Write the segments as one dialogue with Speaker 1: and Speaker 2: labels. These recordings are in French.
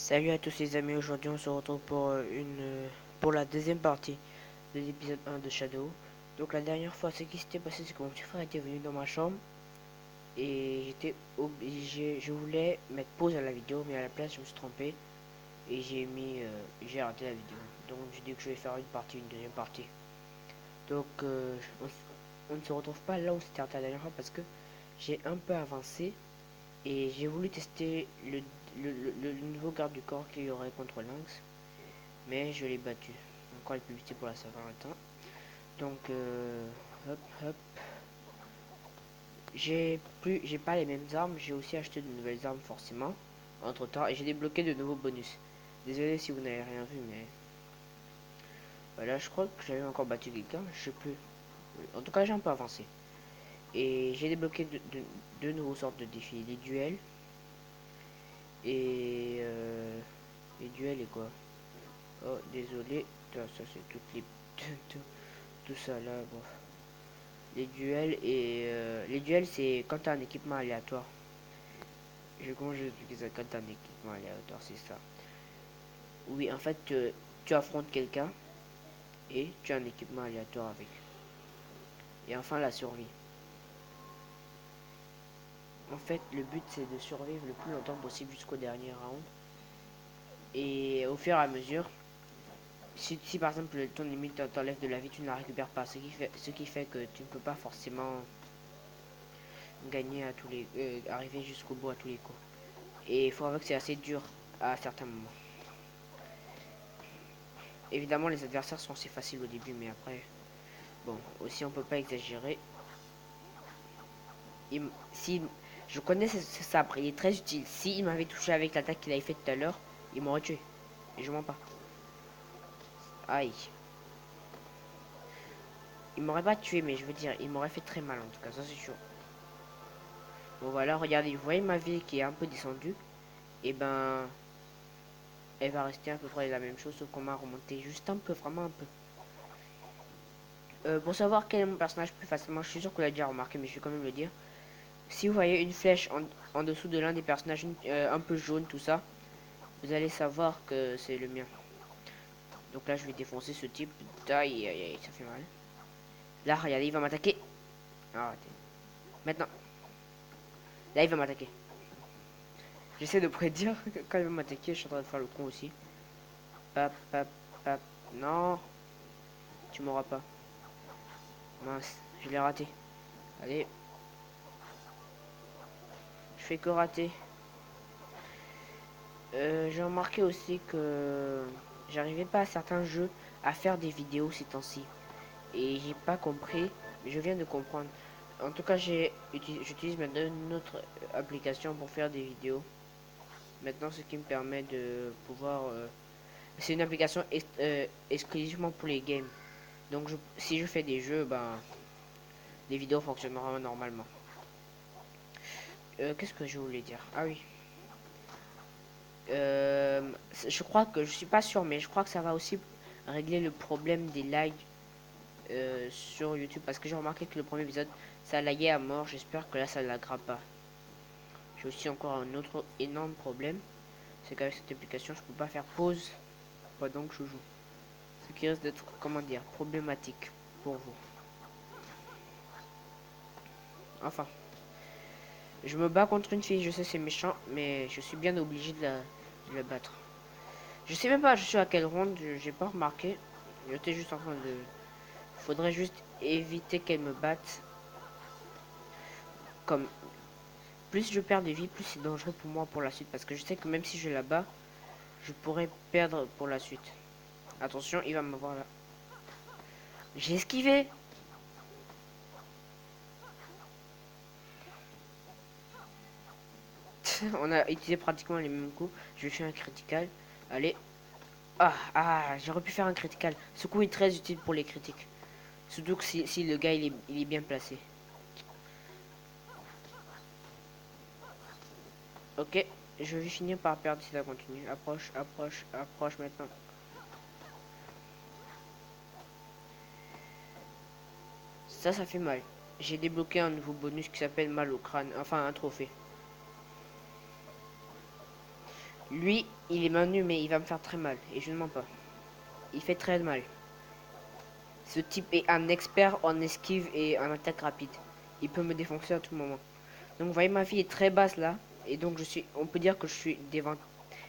Speaker 1: Salut à tous les amis, aujourd'hui on se retrouve pour pour la deuxième partie de l'épisode 1 de Shadow. Donc la dernière fois ce qui s'était passé c'est que mon petit frère était venu dans ma chambre et j'étais obligé, je voulais mettre pause à la vidéo mais à la place je me suis trompé et j'ai arrêté la vidéo. Donc j'ai dit que je vais faire une deuxième partie. Donc on ne se retrouve pas là où c'était arrêté la dernière fois parce que j'ai un peu avancé et j'ai voulu tester le nouveau garde du corps qu'il y aurait contre Lynx. Mais je l'ai battu. Encore les publicités pour la Saint-Valentin. Donc, hop, hop. J'ai pas les mêmes armes. J'ai aussi acheté de nouvelles armes forcément. Entre temps, et j'ai débloqué de nouveaux bonus. Désolé si vous n'avez rien vu, mais voilà, je crois que j'avais encore battu quelqu'un. Je sais plus. En tout cas, j'ai un peu avancé. Et j'ai débloqué deux nouveaux sortes de défis. Les duels. Et les duels et quoi. Oh, désolé. Ça, c'est toutes les. tout ça là. Bon. Les duels c'est quand t'as un équipement aléatoire. Comment je vais expliquer ça? Quand t'as un équipement aléatoire, c'est ça. Oui, en fait, tu affrontes quelqu'un et tu as un équipement aléatoire avec. Et enfin, la survie. En fait, le but c'est de survivre le plus longtemps possible jusqu'au dernier round. Et au fur et à mesure, si par exemple ton limite t'enlève de la vie, tu ne la récupères pas. Ce qui fait que tu ne peux pas forcément gagner à tous les, arriver jusqu'au bout à tous les coups. Et il faut avouer que c'est assez dur à certains moments. Évidemment, les adversaires sont assez faciles au début, mais après, bon, aussi on peut pas exagérer. Si je connais ce sabre, il est très utile. Si il m'avait touché avec l'attaque qu'il avait fait tout à l'heure, il m'aurait tué. Et je mens pas. Aïe. Il m'aurait pas tué, mais je veux dire, il m'aurait fait très mal en tout cas, ça c'est sûr. Bon voilà, regardez, vous voyez ma vie qui est un peu descendue. Et ben, elle va rester à peu près la même chose, sauf qu'on m'a remonté juste un peu, vraiment un peu. Pour savoir quel est mon personnage plus facilement, je suis sûr que vous l'avez déjà remarqué, mais je vais quand même le dire. Si vous voyez une flèche en dessous de l'un des personnages un peu jaune, tout ça, vous allez savoir que c'est le mien. Donc là, je vais défoncer ce type. Aïe, aïe, aïe, ça fait mal. Là, regardez, il va m'attaquer. Arrêtez. Maintenant. Là, il va m'attaquer. J'essaie de prédire quand il va m'attaquer. Je suis en train de faire le con aussi. Pap, pap, pap. Non. Tu m'auras pas. Mince, je l'ai raté. Allez. Je fais que rater. J'ai remarqué aussi que j'arrivais pas à certains jeux à faire des vidéos ces temps-ci. Et j'ai pas compris, mais je viens de comprendre. En tout cas, j'utilise maintenant une autre application pour faire des vidéos. Maintenant, ce qui me permet de pouvoir... c'est une application exclusivement pour les games. Donc, si je fais des jeux, ben, les vidéos fonctionneront normalement. Qu'est-ce que je voulais dire? Ah oui. Je crois que, je suis pas sûr, mais je crois que ça va aussi régler le problème des lags sur YouTube. Parce que j'ai remarqué que le premier épisode, ça laguait à mort. J'espère que là, ça ne laguera pas. J'ai aussi encore un autre énorme problème. C'est qu'avec cette application, je peux pas faire pause pendant que je joue. Ce qui risque d'être, comment dire, problématique pour vous. Enfin, je me bats contre une fille, je sais c'est méchant, mais je suis bien obligé de la battre. Je sais même pas je suis à quelle ronde, j'ai pas remarqué. J'étais juste en train de... Faudrait juste éviter qu'elle me batte. Comme plus je perds de vie, plus c'est dangereux pour moi pour la suite. Parce que je sais que même si je la bats, je pourrais perdre pour la suite. Attention, il va m'avoir là. J'ai esquivé. On a utilisé pratiquement les mêmes coups. Je vais faire un critical. Allez. J'aurais pu faire un critical. Ce coup est très utile pour les critiques. Surtout que si le gars il est bien placé. Ok. Je vais finir par perdre si ça continue. Approche, approche, approche maintenant. Ça fait mal. J'ai débloqué un nouveau bonus qui s'appelle mal au crâne. Enfin, un trophée. Lui, il est manu, mais il va me faire très mal. Et je ne mens pas. Il fait très mal. Ce type est un expert en esquive et en attaque rapide. Il peut me défoncer à tout moment. Donc vous voyez, ma vie est très basse là. Et donc on peut dire que je suis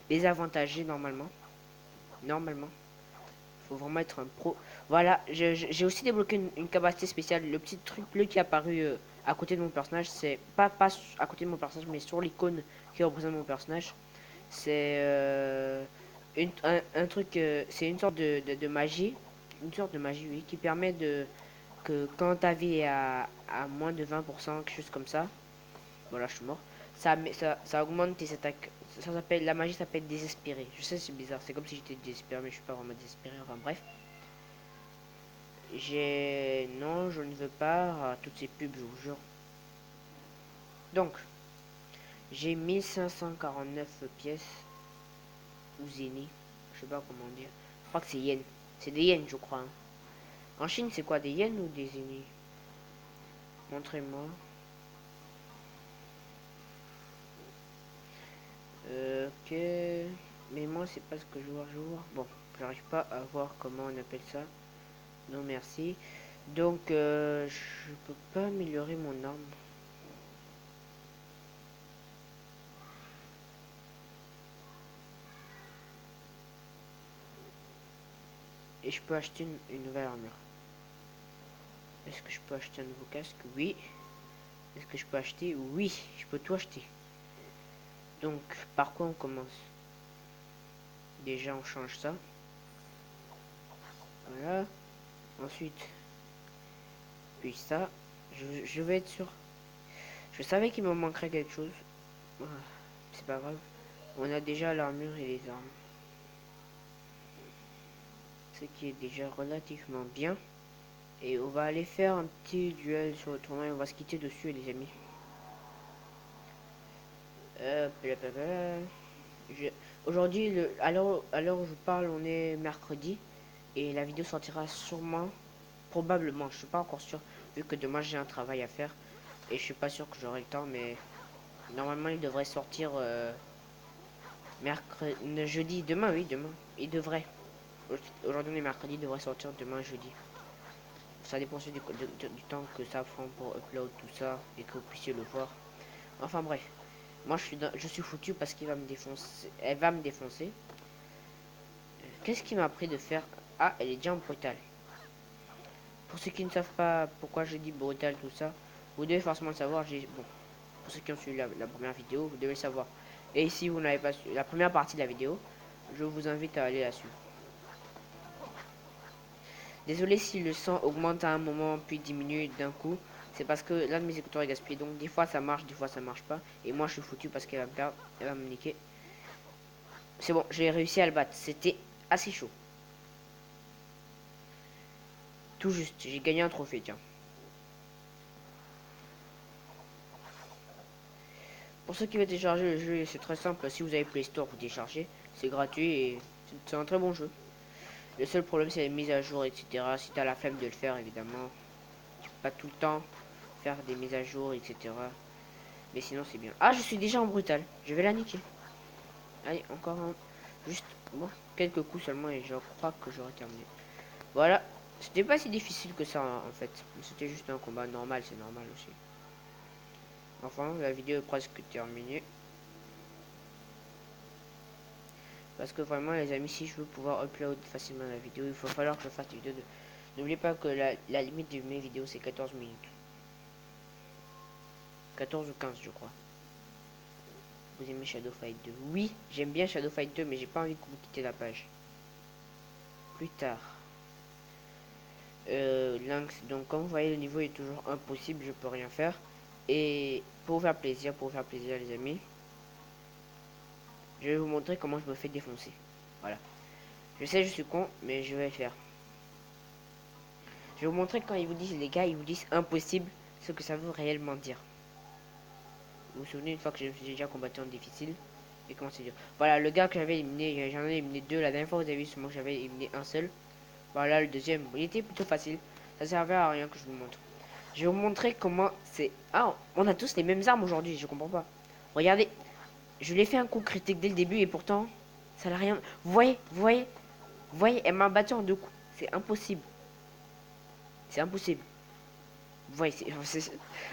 Speaker 1: désavantagé normalement. Normalement. Faut vraiment être un pro. Voilà, j'ai aussi débloqué une capacité spéciale. Le petit truc bleu qui est apparu à côté de mon personnage, c'est pas à côté de mon personnage, mais sur l'icône qui représente mon personnage. C'est un truc, c'est une sorte de magie. Une sorte de magie, oui, qui permet que quand ta vie est à moins de 20%, quelque chose comme ça, voilà, je suis mort, ça augmente tes attaques. Ça s'appelle, la magie s'appelle désespéré. Je sais, c'est bizarre, c'est comme si j'étais désespéré, mais je suis pas vraiment désespéré, enfin bref. Non, je ne veux pas toutes ces pubs, je vous jure. Donc, j'ai 1549 pièces, ou zéni, je sais pas comment dire. Je crois que c'est yen. C'est des yens, je crois, hein. En Chine, c'est quoi, des yens ou des zéni? Montrez-moi. Ok. Mais moi, c'est pas ce que je vois. Bon, j'arrive pas à voir comment on appelle ça. Non, merci. Donc, je peux pas améliorer mon arme. Et je peux acheter une nouvelle armure. Est-ce que je peux acheter un nouveau casque? Oui. Est-ce que je peux acheter? Oui, je peux tout acheter. Donc, par quoi on commence? Déjà, on change ça. Voilà. Ensuite, puis ça. Je vais être sûr. Je savais qu'il me manquerait quelque chose. Ah, c'est pas grave. On a déjà l'armure et les armes. Ce qui est déjà relativement bien. Et on va aller faire un petit duel sur le tournoi et on va se quitter dessus, les amis. Aujourd'hui, à l'heure où je parle, on est mercredi. Et la vidéo sortira sûrement, probablement, je suis pas encore sûr, vu que demain j'ai un travail à faire. Et je suis pas sûr que j'aurai le temps, mais normalement il devrait sortir mercredi, jeudi, demain, oui, demain. Il devrait. Aujourd'hui on est mercredi, il devrait sortir demain, jeudi. Ça dépend aussi du temps que ça prend pour upload tout ça et que vous puissiez le voir. Enfin bref. Moi je suis foutu parce qu'il va me défoncer. Elle va me défoncer. Qu'est-ce qui m'a pris de faire? Ah, elle est déjà en brutal. Pour ceux qui ne savent pas pourquoi je dis brutal tout ça, vous devez forcément le savoir. Bon, pour ceux qui ont suivi la première vidéo, vous devez le savoir. Et si vous n'avez pas suivi la première partie de la vidéo, je vous invite à aller la suivre. Désolé si le son augmente à un moment puis diminue d'un coup. C'est parce que l'un de mes écouteurs est gaspillé. Donc des fois ça marche, des fois ça marche pas. Et moi je suis foutu parce qu'elle va me perdre, elle va me niquer. C'est bon, j'ai réussi à le battre. C'était assez chaud. Tout juste, j'ai gagné un trophée, tiens. Pour ceux qui veulent télécharger le jeu, c'est très simple. Si vous avez Play Store, vous téléchargez. C'est gratuit et c'est un très bon jeu. Le seul problème, c'est les mises à jour, etc. Si t'as la flemme de le faire, évidemment. Tu peux pas tout le temps faire des mises à jour, etc. Mais sinon, c'est bien. Ah, je suis déjà en brutal. Je vais la niquer. Allez, encore un. Juste, bon, quelques coups seulement et je crois que j'aurai terminé. Voilà. C'était pas si difficile que ça, en fait. C'était juste un combat normal, c'est normal aussi. Enfin, la vidéo est presque terminée. Parce que vraiment, les amis, si je veux pouvoir upload facilement la vidéo, il va falloir que je fasse des vidéos de... N'oubliez pas que la limite de mes vidéos, c'est 14 minutes. 14 ou 15, je crois. Vous aimez Shadow Fight 2? Oui, j'aime bien Shadow Fight 2, mais j'ai pas envie que vous quittez la page. Plus tard. Lynx, donc comme vous voyez, le niveau est toujours impossible, je peux rien faire. Et pour vous faire plaisir, les amis, je vais vous montrer comment je me fais défoncer. Voilà. Je sais, je suis con, mais je vais le faire. Je vais vous montrer quand ils vous disent, les gars, ils vous disent impossible, ce que ça veut réellement dire. Vous vous souvenez une fois que j'ai déjà combattu en difficile et comment c'est dur. Voilà, le gars que j'avais éliminé, j'en ai éliminé deux. La dernière fois, vous avez vu seulement que j'avais éliminé un seul. Voilà, le deuxième, il était plutôt facile. Ça servait à rien que je vous montre. Je vais vous montrer comment c'est... Ah, on a tous les mêmes armes aujourd'hui, je comprends pas. Regardez, Je lui ai fait un coup critique dès le début et pourtant, ça n'a rien... Vous voyez, elle m'a battu en 2 coups. C'est impossible. C'est impossible. Vous voyez,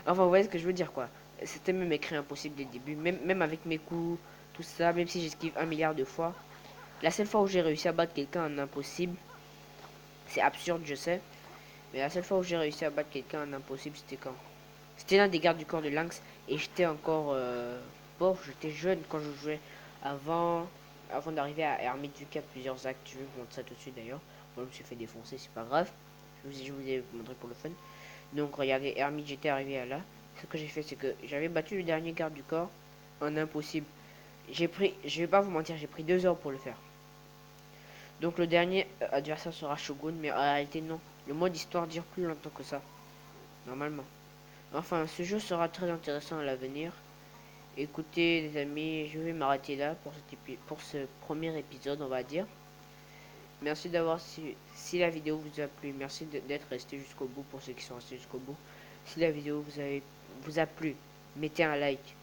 Speaker 1: enfin, vous voyez ce que je veux dire, quoi. C'était même écrit impossible dès le début. Même avec mes coups, tout ça, même si j'esquive 1 milliard de fois. La seule fois où j'ai réussi à battre quelqu'un en impossible, c'est absurde, je sais. Mais la seule fois où j'ai réussi à battre quelqu'un en impossible, c'était quand? C'était l'un des gardes du corps de Lynx. Et j'étais encore... Bon, j'étais jeune quand je jouais. Avant, avant d'arriver à Hermite, vu qu'il y a plusieurs actes. Je vais vous montrer ça tout de suite d'ailleurs. Moi, je me suis fait défoncer, c'est pas grave. Je vous ai montré pour le fun. Donc, regardez, Hermite, j'étais arrivé à là. Ce que j'ai fait, c'est que j'avais battu le dernier garde du corps en impossible. J'ai pris, je vais pas vous mentir, j'ai pris 2 heures pour le faire. Donc, le dernier adversaire sera Shogun, mais en réalité, non. Le mode histoire dure plus longtemps que ça, normalement. Enfin, ce jeu sera très intéressant à l'avenir. Écoutez, les amis, je vais m'arrêter là pour ce premier épisode, on va dire. Merci d'avoir si la vidéo vous a plu. Merci d'être resté jusqu'au bout pour ceux qui sont restés jusqu'au bout. Si la vidéo vous a plu, mettez un like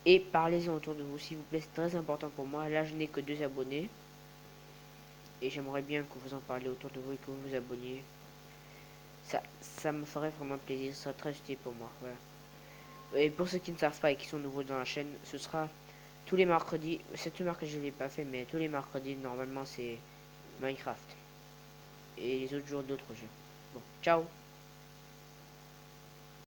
Speaker 1: et parlez-en autour de vous, s'il vous plaît. C'est très important pour moi. Là, je n'ai que 2 abonnés et j'aimerais bien que vous en parliez autour de vous et que vous vous abonniez. Ça me ferait vraiment plaisir. Ce serait très utile pour moi. Voilà. Et pour ceux qui ne savent pas et qui sont nouveaux dans la chaîne, ce sera tous les mercredis. Cette mercredi, je ne l'ai pas fait, mais tous les mercredis, normalement, c'est Minecraft. Et les autres jours, d'autres jeux. Bon, ciao!